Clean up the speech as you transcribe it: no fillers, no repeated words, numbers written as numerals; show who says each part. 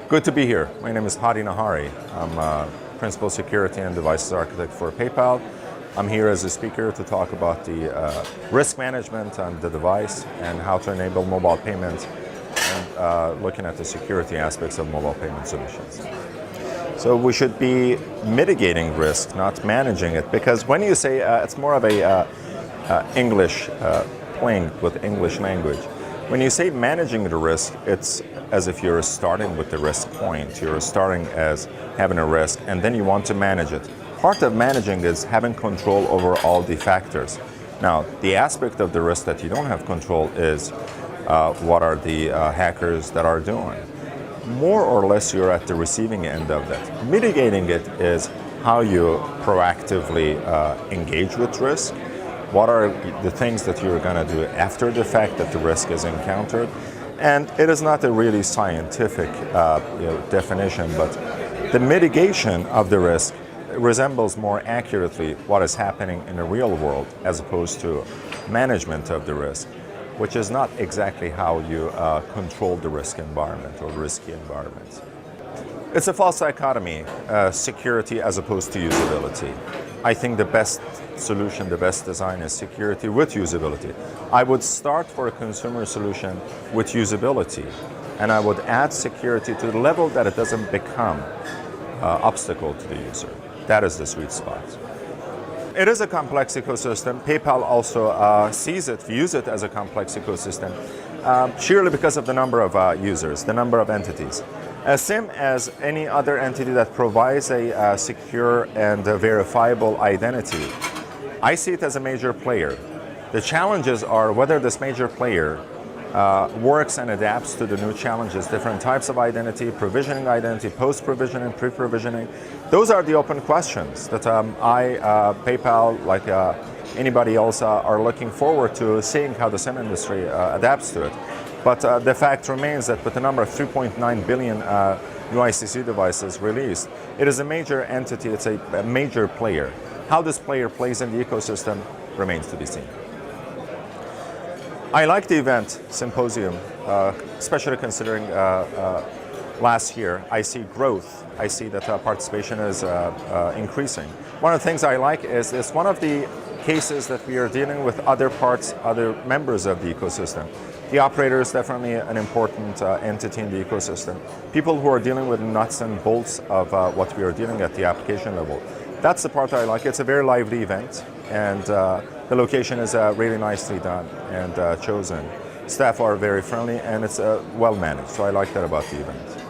Speaker 1: Good to be here. My name is Hadi Nahari. I'm Principal Security and Devices Architect for PayPal. I'm here as a speaker to talk about the risk management on the device and how to enable mobile payments and looking at the security aspects of mobile payment solutions. So we should be mitigating risk, not managing it, because when you say it's more of a English playing with English language. When you say managing the risk, it's as if you're starting with the risk point. You're starting as having a risk, and then you want to manage it. Part of managing is having control over all the factors. Now, the aspect of the risk that you don't have control is what are the hackers that are doing. More or less, you're at the receiving end of that. Mitigating it is how you proactively engage with risk. What are the things that you're going to do after the fact that the risk is encountered? And it is not a really scientific definition, but the mitigation of the risk resembles more accurately what is happening in the real world as opposed to management of the risk, which is not exactly how you control the risk environment or risky environments. It's a false dichotomy, security as opposed to usability. I think the best solution, the best design is security with usability. I would start for a consumer solution with usability, and I would add security to the level that it doesn't become an obstacle to the user. That is the sweet spot. It is a complex ecosystem. PayPal also views it as a complex ecosystem, surely because of the number of users, the number of entities. SIM, as any other entity that provides a secure and verifiable identity, I see it as a major player. The challenges are whether this major player works and adapts to the new challenges, different types of identity, provisioning identity, post-provisioning, pre-provisioning. Those are the open questions that PayPal, like anybody else, are looking forward to seeing how the SIM industry adapts to it. But the fact remains that with the number of 3.9 billion UICC devices released, it is a major entity, it's a major player. How this player plays in the ecosystem remains to be seen. I like the event, SIMposium, especially considering last year. I see growth. I see that participation is increasing. One of the things I like is it's one of the cases that we are dealing with other members of the ecosystem. The operator is definitely an important entity in the ecosystem. People who are dealing with nuts and bolts of what we are dealing at the application level. That's the part I like. It's a very lively event, and the location is really nicely done and chosen. Staff are very friendly, and it's well managed, so I like that about the event.